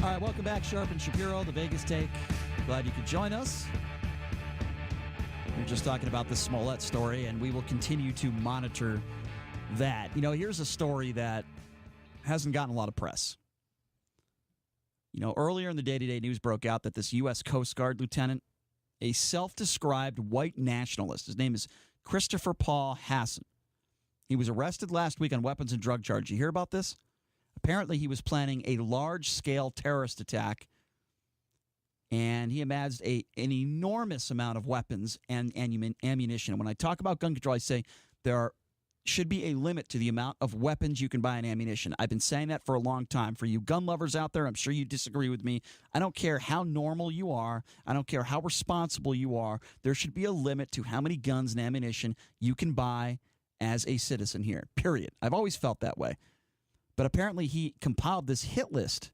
All right, welcome back, Sharp and Shapiro, the Vegas Take. Glad you could join us. We're just talking about the Smollett story, and we will continue to monitor that. You know, here's a story that hasn't gotten a lot of press. You know, earlier in the day-to-day news broke out that this U.S. Coast Guard lieutenant, a self-described white nationalist, his name is Christopher Paul Hassan. He was arrested last week on weapons and drug charges. You hear about this? Apparently, he was planning a large-scale terrorist attack, and he amassed an enormous amount of weapons and ammunition. And when I talk about gun control, I say there should be a limit to the amount of weapons you can buy and ammunition. I've been saying that for a long time. For you gun lovers out there, I'm sure you disagree with me. I don't care how normal you are. I don't care how responsible you are. There should be a limit to how many guns and ammunition you can buy as a citizen here, period. I've always felt that way. But apparently he compiled this hit list.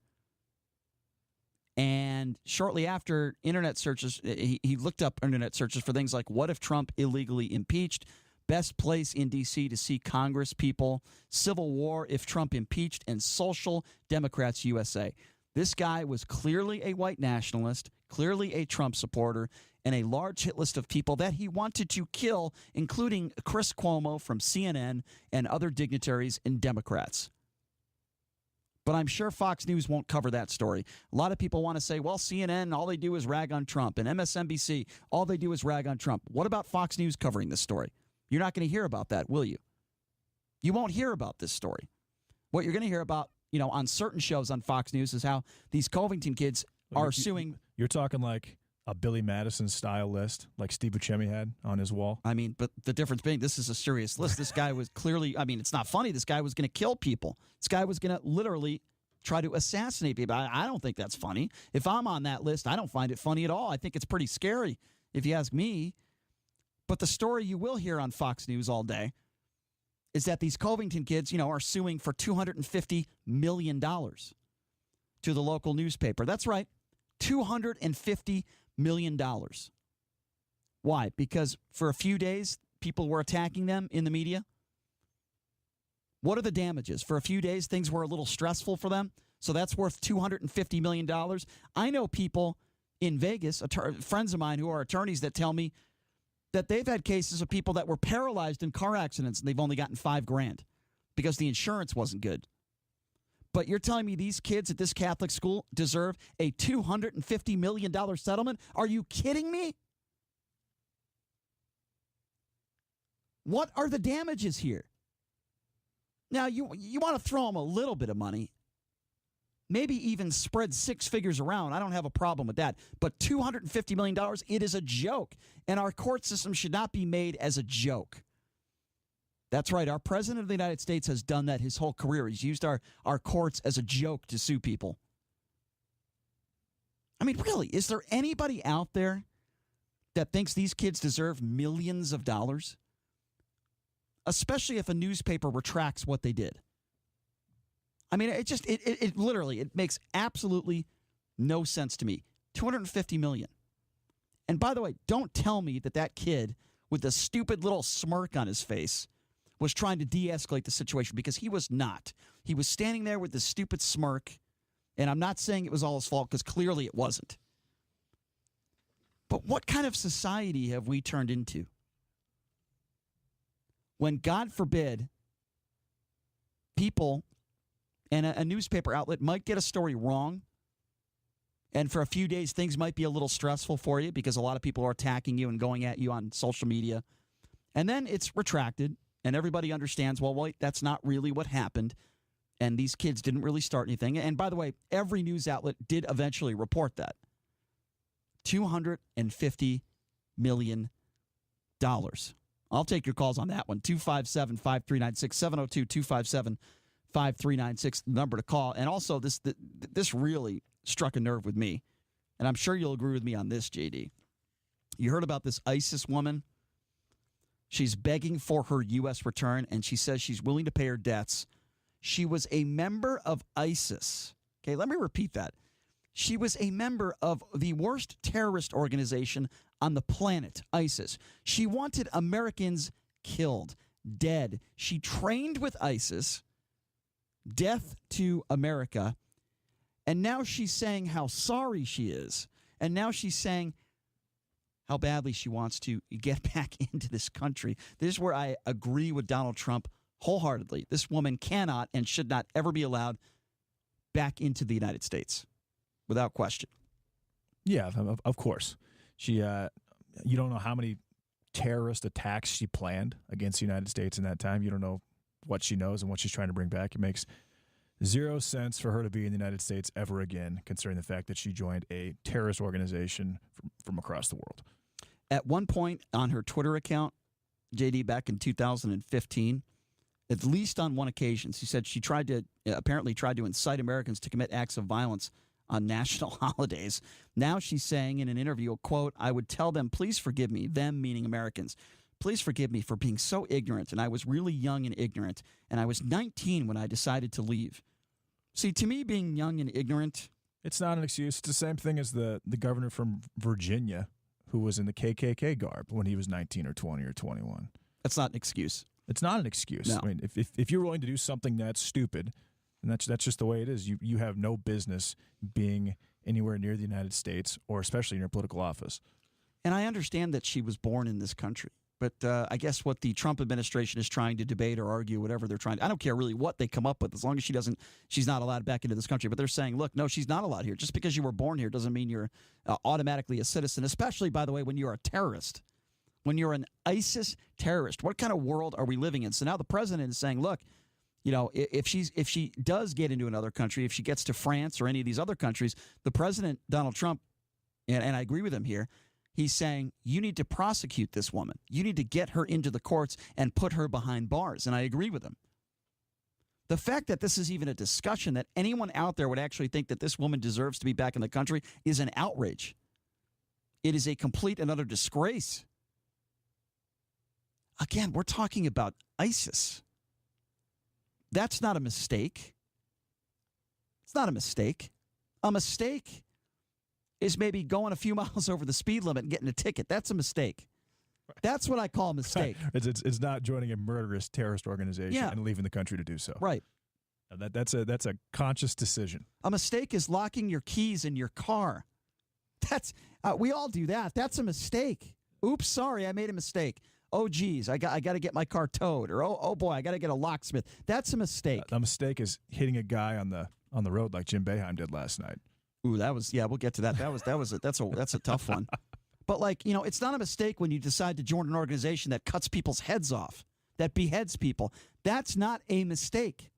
And shortly after internet searches, he looked up internet searches for things like, what if Trump illegally impeached? Best place in D.C. to see Congress people, Civil War if Trump impeached, and Social Democrats USA. This guy was clearly a white nationalist, clearly a Trump supporter, and a large hit list of people that he wanted to kill, including Chris Cuomo from CNN and other dignitaries and Democrats. But I'm sure Fox News won't cover that story. A lot of people want to say, well, CNN, all they do is rag on Trump, and MSNBC, all they do is rag on Trump. What about Fox News covering this story? You're not going to hear about that, will you? You won't hear about this story. What you're going to hear about, you know, on certain shows on Fox News is how these Covington kids are suing. You're talking like a Billy Madison style list, like Steve Buscemi had on his wall. I mean, but the difference being this is a serious list. This guy was clearly, I mean, it's not funny. This guy was going to kill people. This guy was going to literally try to assassinate people. I don't think that's funny. If I'm on that list, I don't find it funny at all. I think it's pretty scary, if you ask me. But the story you will hear on Fox News all day is that these Covington kids, you know, are suing for $250 million to the local newspaper. That's right, $250 million. Why? Because for a few days, people were attacking them in the media. What are the damages? For a few days, things were a little stressful for them, so that's worth $250 million. I know people in Vegas, friends of mine who are attorneys, that tell me that they've had cases of people that were paralyzed in car accidents and they've only gotten $5,000 because the insurance wasn't good. But you're telling me these kids at this Catholic school deserve a $250 million settlement? Are you kidding me? What are the damages here? Now, you want to throw them a little bit of money, maybe even spread six figures around. I don't have a problem with that. But $250 million, it is a joke. And our court system should not be made as a joke. That's right. Our president of the United States has done that his whole career. He's used our courts as a joke to sue people. I mean, really, is there anybody out there that thinks these kids deserve millions of dollars? Especially if a newspaper retracts what they did. I mean, it literally, it makes absolutely no sense to me. $250 million. And by the way, don't tell me that kid with the stupid little smirk on his face was trying to de-escalate the situation, because he was not. He was standing there with this stupid smirk, and I'm not saying it was all his fault, because clearly it wasn't. But what kind of society have we turned into? When, God forbid, people and a newspaper outlet might get a story wrong, and for a few days things might be a little stressful for you because a lot of people are attacking you and going at you on social media, and then it's retracted, and everybody understands, well, wait, that's not really what happened, and these kids didn't really start anything. And by the way, every news outlet did eventually report that. $250 million. I'll take your calls on that one. 257-5396, 702-257-5396, the number to call. And also, this really struck a nerve with me, and I'm sure you'll agree with me on this, JD. You heard about this ISIS woman? She's begging for her U.S. return, and she says she's willing to pay her debts. She was a member of ISIS. Okay, let me repeat that. She was a member of the worst terrorist organization on the planet, ISIS. She wanted Americans killed, dead. She trained with ISIS, death to America, And now she's saying how sorry she is. And now she's saying how badly she wants to get back into this country. This is where I agree with Donald Trump wholeheartedly. This woman cannot and should not ever be allowed back into the United States, without question. Yeah, of course. She, you don't know how many terrorist attacks she planned against the United States in that time. You don't know what she knows and what she's trying to bring back. It makes zero sense for her to be in the United States ever again, considering the fact that she joined a terrorist organization from across the world. At one point on her Twitter account, JD, back in 2015, at least on one occasion, she said she apparently tried to incite Americans to commit acts of violence on national holidays. Now she's saying in an interview, quote, "I would tell them, please forgive me," them meaning Americans, "please forgive me for being so ignorant, and I was really young and ignorant, and I was 19 when I decided to leave." See, to me, being young and ignorant, it's not an excuse. It's the same thing as the governor from Virginia who was in the KKK garb when he was 19 or 20 or 21. That's not an excuse. It's not an excuse. No. I mean, if you're willing to do something that's stupid, and that's just the way it is, you have no business being anywhere near the United States or especially in your political office. And I understand that she was born in this country. But I guess what the Trump administration is trying to debate or argue, whatever they're trying to, I don't care really what they come up with, as long as she's not allowed back into this country. But they're saying, look, no, she's not allowed here. Just because you were born here doesn't mean you're automatically a citizen, especially, by the way, when you're a terrorist, when you're an ISIS terrorist. What kind of world are we living in? So now the president is saying, look, you know, if she does get into another country, if she gets to France or any of these other countries, the president, Donald Trump, and I agree with him here, he's saying, you need to prosecute this woman. You need to get her into the courts and put her behind bars. And I agree with him. The fact that this is even a discussion, that anyone out there would actually think that this woman deserves to be back in the country, is an outrage. It is a complete and utter disgrace. Again, we're talking about ISIS. That's not a mistake. It's not a mistake. A mistake is maybe going a few miles over the speed limit and getting a ticket. That's a mistake. That's what I call a mistake. It's not joining a murderous terrorist organization and leaving the country to do so. Right. That's a conscious decision. A mistake is locking your keys in your car. That's we all do that. That's a mistake. Oops, sorry, I made a mistake. Oh, geez, I got to get my car towed. Or oh boy, I got to get a locksmith. That's a mistake. A mistake is hitting a guy on the road like Jim Boeheim did last night. Ooh, we'll get to that. That's a tough one. But it's not a mistake when you decide to join an organization that cuts people's heads off, that beheads people. That's not a mistake.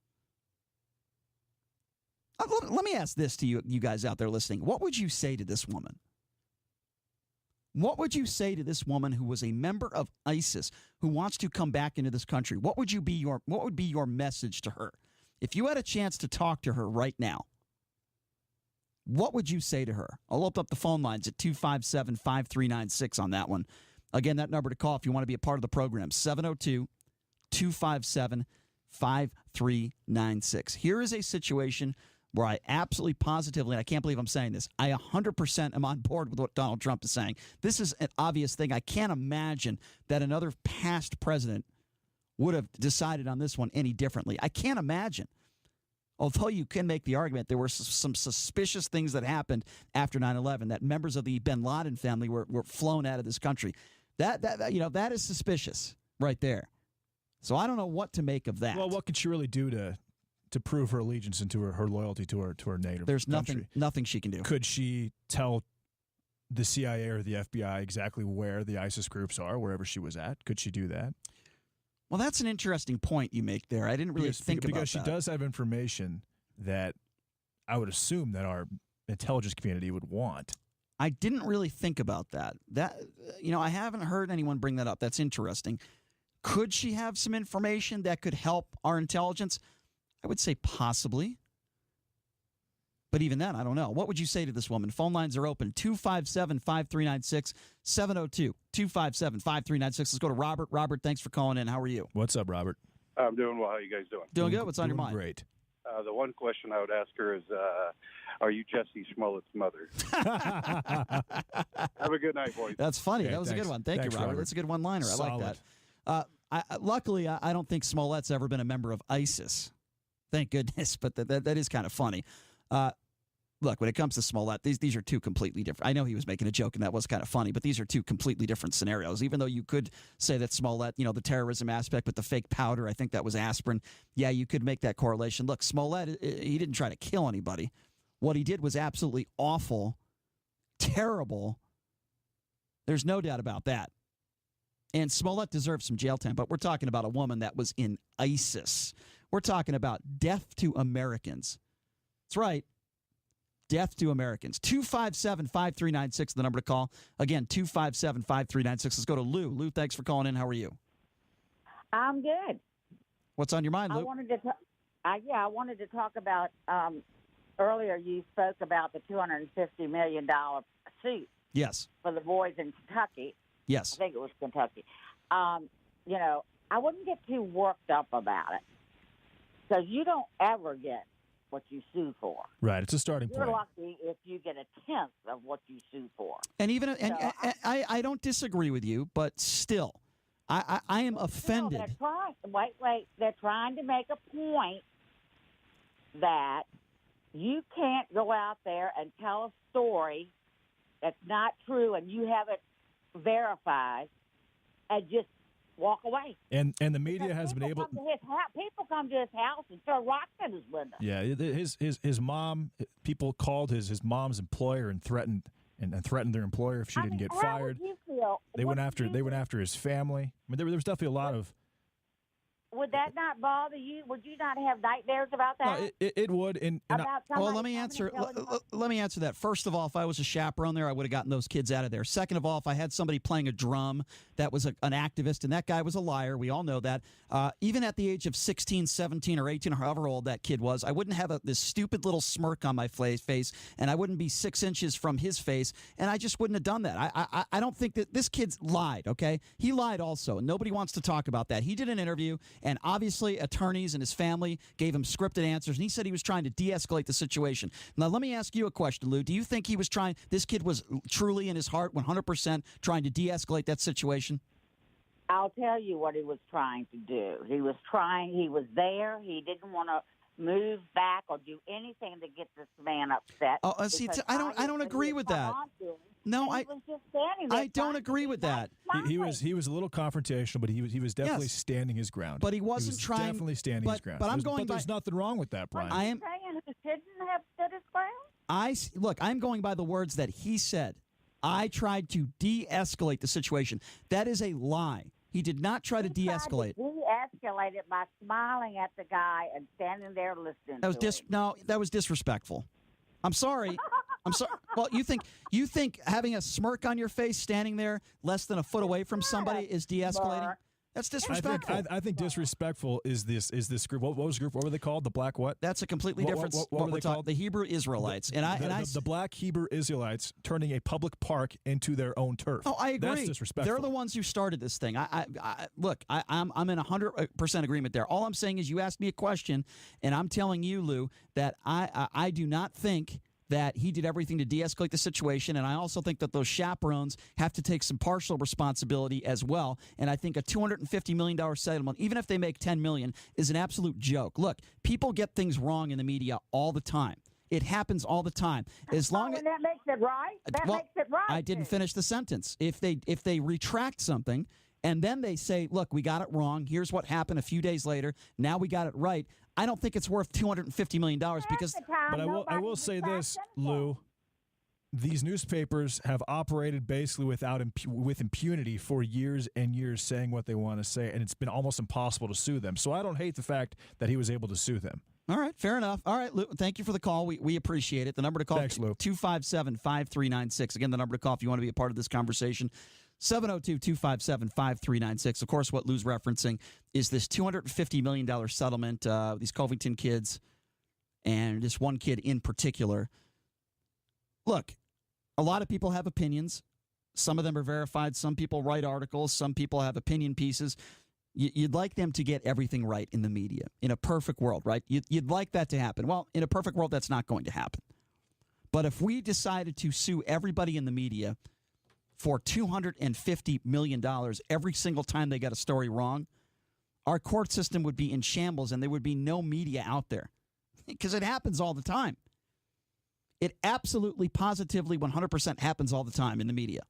Let me ask this to you guys out there listening. What would you say to this woman? What would you say to this woman who was a member of ISIS who wants to come back into this country? What would be your message to her? If you had a chance to talk to her right now, what would you say to her? I'll open up the phone lines at 257-5396 on that one. Again, that number to call if you want to be a part of the program, 702-257-5396. Here is a situation where I absolutely positively, and I can't believe I'm saying this, I 100% am on board with what Donald Trump is saying. This is an obvious thing. I can't imagine that another past president would have decided on this one any differently. I can't imagine. Although you can make the argument there were some suspicious things that happened after 9/11, that members of the bin Laden family were flown out of this country. That is suspicious right there. So I don't know what to make of that. Well, what could she really do to prove her allegiance and to her loyalty to her native There's country? nothing she can do. Could she tell the CIA or the FBI exactly where the ISIS groups are, wherever she was at? Could she do that? Well, that's an interesting point you make there. I didn't really think about that. Because she does have information that I would assume that our intelligence community would want. I didn't really think about that. I haven't heard anyone bring that up. That's interesting. Could she have some information that could help our intelligence? I would say possibly. But even then, I don't know. What would you say to this woman? Phone lines are open. 257-5396, 702-257-5396. Let's go to Robert. Robert, thanks for calling in. How are you? What's up, Robert? I'm doing well. How are you guys doing? Doing good. What's on your mind? Great. The one question I would ask her is, are you Jesse Smollett's mother? Have a good night, boys. That's funny. Okay, that was a good one. Thanks, you, Robert. That's a good one-liner. I like that. Luckily, I don't think Smollett's ever been a member of ISIS. Thank goodness. But that is kind of funny. look, when it comes to Smollett, these are two completely different. I know he was making a joke, and that was kind of funny, but these are two completely different scenarios. Even though you could say that Smollett, the terrorism aspect with the fake powder, I think that was aspirin. Yeah, you could make that correlation. Look, Smollett, he didn't try to kill anybody. What he did was absolutely awful, terrible. There's no doubt about that. And Smollett deserves some jail time, but we're talking about a woman that was in ISIS. We're talking about death to Americans. That's right. Death to Americans. 257-5396, the number to call. Again, 257-5396. Let's go to Lou. Lou, thanks for calling in. How are you? I'm good. What's on your mind, Lou? I wanted to talk about, earlier you spoke about the $250 million suit. Yes. For the boys in Kentucky. Yes. I think it was Kentucky. I wouldn't get too worked up about it because you don't ever get what you sue for. Right. It's a starting You're point. lucky if you get a tenth of what you sue for. And even I don't disagree with you, but still, I am offended. They're trying to make a point that you can't go out there and tell a story that's not true and you have it verified and just walk away. And the media has been able. People come to his house and throw rocks at his window. Yeah, his mom. People called his mom's employer and threatened their employer if she didn't get fired. How would you feel? They went after his family. I mean, there was definitely a lot of. Would that not bother you? Would you not have nightmares about that? No, it would. Well, let me answer. Let me answer that. First of all, if I was a chaperone there, I would have gotten those kids out of there. Second of all, if I had somebody playing a drum that was an activist, and that guy was a liar, we all know that. Even at the age of 16, 17, or 18, or however old that kid was, I wouldn't have this stupid little smirk on my face, and I wouldn't be 6 inches from his face, and I just wouldn't have done that. I don't think that this kid lied, okay? He lied also, and nobody wants to talk about that. He did an interview, and obviously attorneys and his family gave him scripted answers, and he said he was trying to de-escalate the situation. Now, let me ask you a question, Lou. Do you think this kid was truly in his heart 100% trying to de-escalate that situation? I'll tell you what he was trying to do. He was there. He didn't want to move back or do anything to get this man upset. Oh, see, I don't agree with that. No, I don't agree with that. He was a little confrontational, but he was definitely standing his ground. But he wasn't trying. Definitely standing his ground. But there's nothing wrong with that, Brian. Are you saying he shouldn't have stood his ground? Look, I'm going by the words that he said. I tried to de-escalate the situation. That is a lie. He did not try to de-escalate. He de-escalated it by smiling at the guy and standing there listening. That was disrespectful. I'm sorry. I'm sorry. Well, you think having a smirk on your face, standing there less than a foot away from somebody is de-escalating? That's disrespectful. I think disrespectful is this group. What was the group? What were they called? The Black what? That's a completely different. What were they called? The Hebrew Israelites. The Black Hebrew Israelites turning a public park into their own turf. Oh, I agree. That's disrespectful. They're the ones who started this thing. Look, I'm in 100% agreement there. All I'm saying is you asked me a question, and I'm telling you, Lou, that I do not think that he did everything to de-escalate the situation, and I also think that those chaperones have to take some partial responsibility as well. And I think a $250 million settlement, even if they make $10 million, is an absolute joke. Look, people get things wrong in the media all the time. It happens all the time. As long as that makes it right. Makes it right. I didn't finish the sentence. If they retract something and then they say, "Look, we got it wrong. Here's what happened a few days later. Now we got it right." I don't think it's worth $250 million because. But I will say this, Lou. These newspapers have operated basically with impunity for years and years, saying what they want to say, and it's been almost impossible to sue them. So I don't hate the fact that he was able to sue them. All right, fair enough. All right, Lou, thank you for the call. We appreciate it. The number to call is 257-5396. Again, the number to call if you want to be a part of this conversation, 702-257-5396. Of course, what Lou's referencing is this $250 million settlement, these Covington kids, and this one kid in particular. Look, a lot of people have opinions. Some of them are verified. Some people write articles. Some people have opinion pieces. You'd like them to get everything right in the media. In a perfect world, right? You'd like that to happen. Well, in a perfect world, that's not going to happen. But if we decided to sue everybody in the media for $250 million every single time they got a story wrong, our court system would be in shambles and there would be no media out there. Because it happens all the time. It absolutely, positively, 100% happens all the time in the media.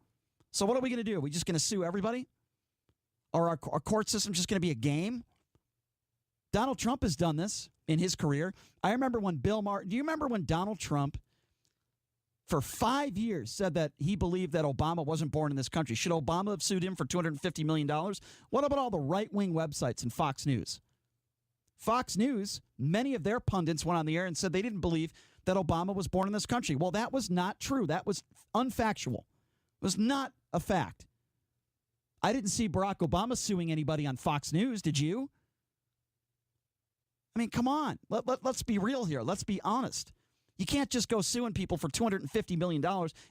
So what are we going to do? Are we just going to sue everybody? Or our court system just going to be a game? Donald Trump has done this in his career. I remember when do you remember when Donald Trump, for 5 years, said that he believed that Obama wasn't born in this country? Should Obama have sued him for $250 million? What about all the right-wing websites and Fox News? Fox News, many of their pundits went on the air and said they didn't believe that Obama was born in this country. Well, that was not true. That was unfactual. It was not a fact. I didn't see Barack Obama suing anybody on Fox News. Did you? I mean, come on. Let's be real here. Let's be honest. You can't just go suing people for $250 million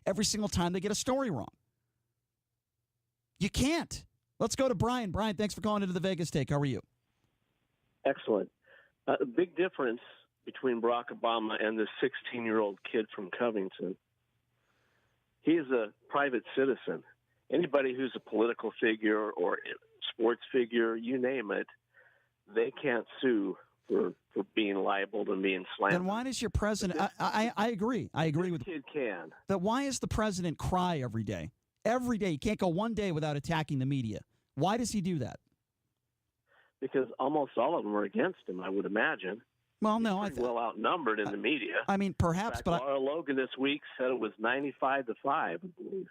every single time they get a story wrong. You can't. Let's go to Brian. Brian, thanks for calling into the Vegas Take. How are you? Excellent. A big difference between Barack Obama and this 16-year-old kid from Covington. He is a private citizen. Anybody who's a political figure or sports figure, you name it, they can't sue for being libeled and being slandered. Then why does your president? I agree. I agree with. Kid can. That why does the president cry every day? Every day, he can't go one day without attacking the media. Why does he do that? Because almost all of them are against him, I would imagine. Well, no, He's well outnumbered in the media. I mean, perhaps, In fact, but Laura Logan this week said it was 95-5, I believe.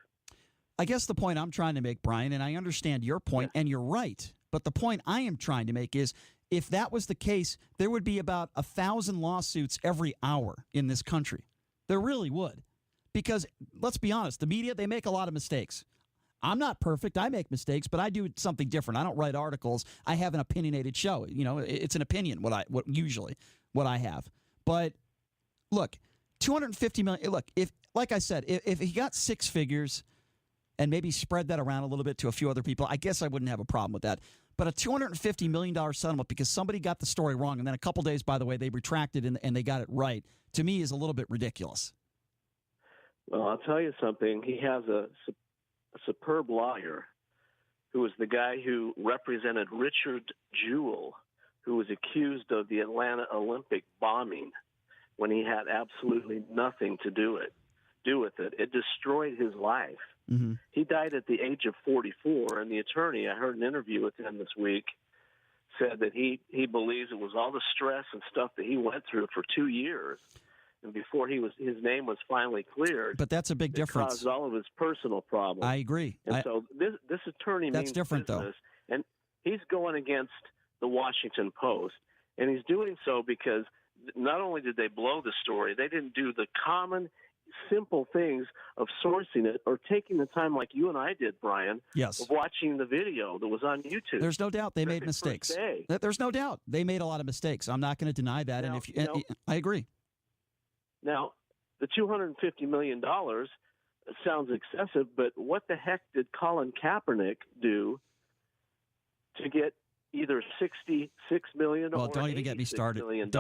I guess the point I'm trying to make, Brian, and I understand your point, and you're right, but the point I am trying to make is, if that was the case, there would be about 1,000 lawsuits every hour in this country. There really would. Because, let's be honest, the media, they make a lot of mistakes. I'm not perfect. I make mistakes, but I do something different. I don't write articles. I have an opinionated show. You know, it's an opinion, what I have. But, look, $250 million, look, if, like I said, if he got six figures and maybe spread that around a little bit to a few other people, I guess I wouldn't have a problem with that. But a $250 million settlement because somebody got the story wrong, and then a couple days, by the way, they retracted and they got it right, to me is a little bit ridiculous. Well, I'll tell you something. He has a superb lawyer who was the guy who represented Richard Jewell, who was accused of the Atlanta Olympic bombing when he had absolutely nothing to do with it. It destroyed his life. Mm-hmm. He died at the age of 44, and the attorney, I heard an interview with him this week, said that he believes it was all the stress and stuff that he went through for 2 years, and before his name was finally cleared. But that's a big difference. Caused all of his personal problems. I agree. And so this attorney that's means different, business, though. and he's going against the Washington Post, and he's doing so because not only did they blow the story, they didn't do the common, simple things of sourcing it or taking the time like you and I did, Brian, yes, of watching the video that was on YouTube. There's no doubt they made mistakes. There's no doubt they made a lot of mistakes. I'm not going to deny that. Now, and I agree. Now, the $250 million sounds excessive, but what the heck did Colin Kaepernick do to get either $66 million or don't even get me started. $86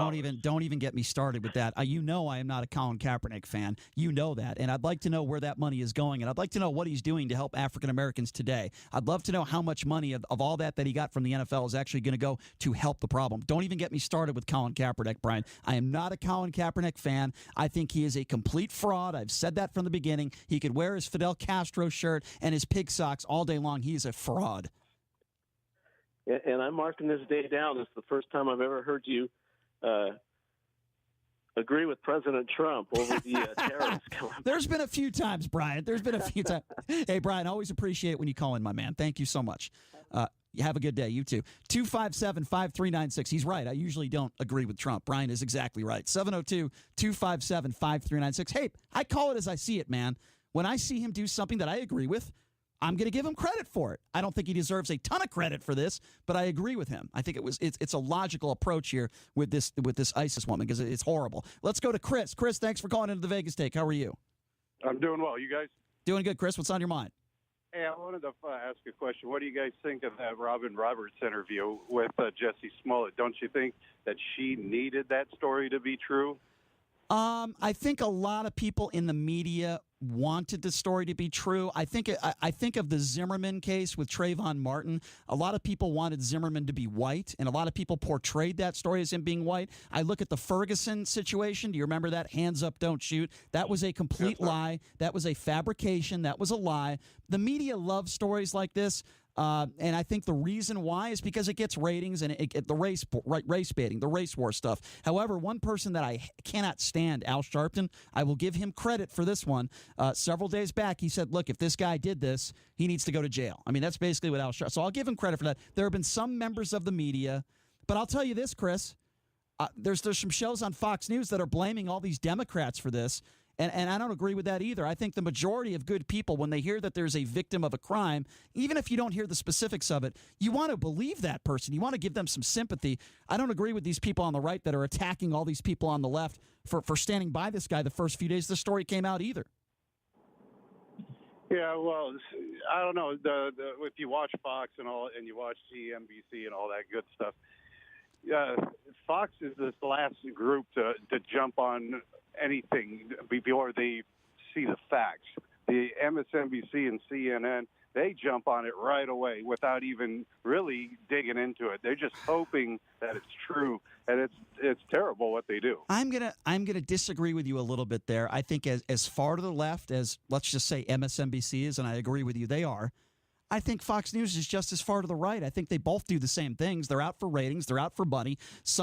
Don't even get me started with that. You know I am not a Colin Kaepernick fan. You know that. And I'd like to know where that money is going. And I'd like to know what he's doing to help African Americans today. I'd love to know how much money of all that he got from the NFL is actually going to go to help the problem. Don't even get me started with Colin Kaepernick, Brian. I am not a Colin Kaepernick fan. I think he is a complete fraud. I've said that from the beginning. He could wear his Fidel Castro shirt and his pig socks all day long. He is a fraud. And I'm marking this day down. It's the first time I've ever heard you agree with President Trump over the terrorists. There's been a few times, Brian. There's been a few times. Hey, Brian, always appreciate it when you call in, my man. Thank you so much. Have a good day. You too. 257-5396. He's right. I usually don't agree with Trump. Brian is exactly right. 702-257-5396. Hey, I call it as I see it, man. When I see him do something that I agree with, I'm going to give him credit for it. I don't think he deserves a ton of credit for this, but I agree with him. I think it's a logical approach here with this ISIS woman because it's horrible. Let's go to Chris. Chris, thanks for calling into the Vegas Take. How are you? I'm doing well. You guys? Doing good, Chris. What's on your mind? Hey, I wanted to ask a question. What do you guys think of that Robin Roberts interview with Jussie Smollett? Don't you think that she needed that story to be true? I think a lot of people in the media wanted the story to be true. I think of the Zimmerman case with Trayvon Martin. A lot of people wanted Zimmerman to be white, and a lot of people portrayed that story as him being white. I look at the Ferguson situation. Do you remember that? Hands up, don't shoot. That was a complete lie. That was a fabrication. That was a lie. The media loves stories like this. And I think the reason why is because it gets ratings and the race baiting, the race war stuff. However, one person that I cannot stand, Al Sharpton, I will give him credit for this one. Several days back, he said, look, if this guy did this, he needs to go to jail. I mean, that's basically what Al Sharpton. So I'll give him credit for that. There have been some members of the media, but I'll tell you this, Chris. There's some shows on Fox News that are blaming all these Democrats for this. And I don't agree with that either. I think the majority of good people, when they hear that there's a victim of a crime, even if you don't hear the specifics of it, you want to believe that person. You want to give them some sympathy. I don't agree with these people on the right that are attacking all these people on the left for standing by this guy the first few days the story came out either. Yeah, well, I don't know. If you watch Fox and you watch CNBC and all that good stuff, Fox is this last group to jump on anything before they see the facts. The MSNBC and CNN, they jump on it right away without even really digging into it. They're just hoping that it's true, and it's terrible what they do. I'm gonna disagree with you a little bit there. I think as far to the left as, let's just say, MSNBC is, and I agree with you, they are. I think Fox News is just as far to the right. I think they both do the same things. They're out for ratings. They're out for money.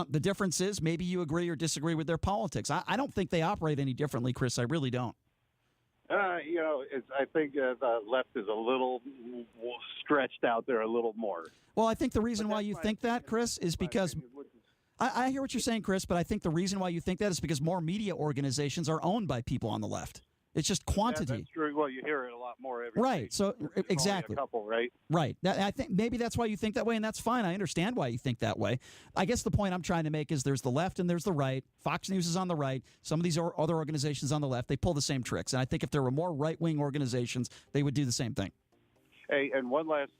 The difference is maybe you agree or disagree with their politics. I don't think they operate any differently, Chris. I really don't. I think the left is a little stretched out there a little more. Well, I think the reason why you think that, Chris, is because I hear what you're saying, Chris, but I think the reason why you think that is because more media organizations are owned by people on the left. It's just quantity. Yeah, that's true. Well, you hear it a lot more every right. day. So exactly. A couple, right? Right. I think maybe that's why you think that way, and that's fine. I understand why you think that way. I guess the point I'm trying to make is there's the left and there's the right. Fox News is on the right. Some of these other organizations on the left, they pull the same tricks. And I think if there were more right-wing organizations, they would do the same thing. Hey, and one last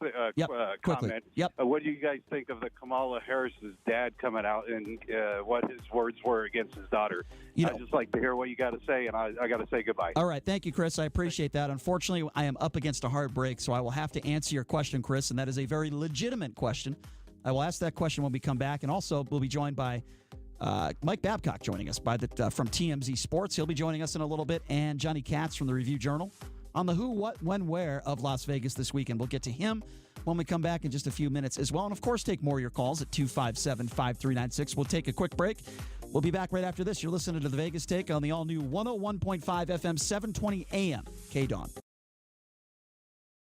comment. Yep. What do you guys think of the Kamala Harris's dad coming out and what his words were against his daughter? I'd just like to hear what you got to say, and I got to say goodbye. All right. Thank you, Chris. I appreciate that. Unfortunately, I am up against a hard break, so I will have to answer your question, Chris, and that is a very legitimate question. I will ask that question when we come back, and also we'll be joined by Mike Babcock joining us from TMZ Sports. He'll be joining us in a little bit, and Johnny Katz from the Review-Journal on the who, what, when, where of Las Vegas this weekend. We'll get to him when we come back in just a few minutes as well. And, of course, take more of your calls at 257-5396. We'll take a quick break. We'll be back right after this. You're listening to The Vegas Take on the all-new 101.5 FM, 720 AM, KDWN.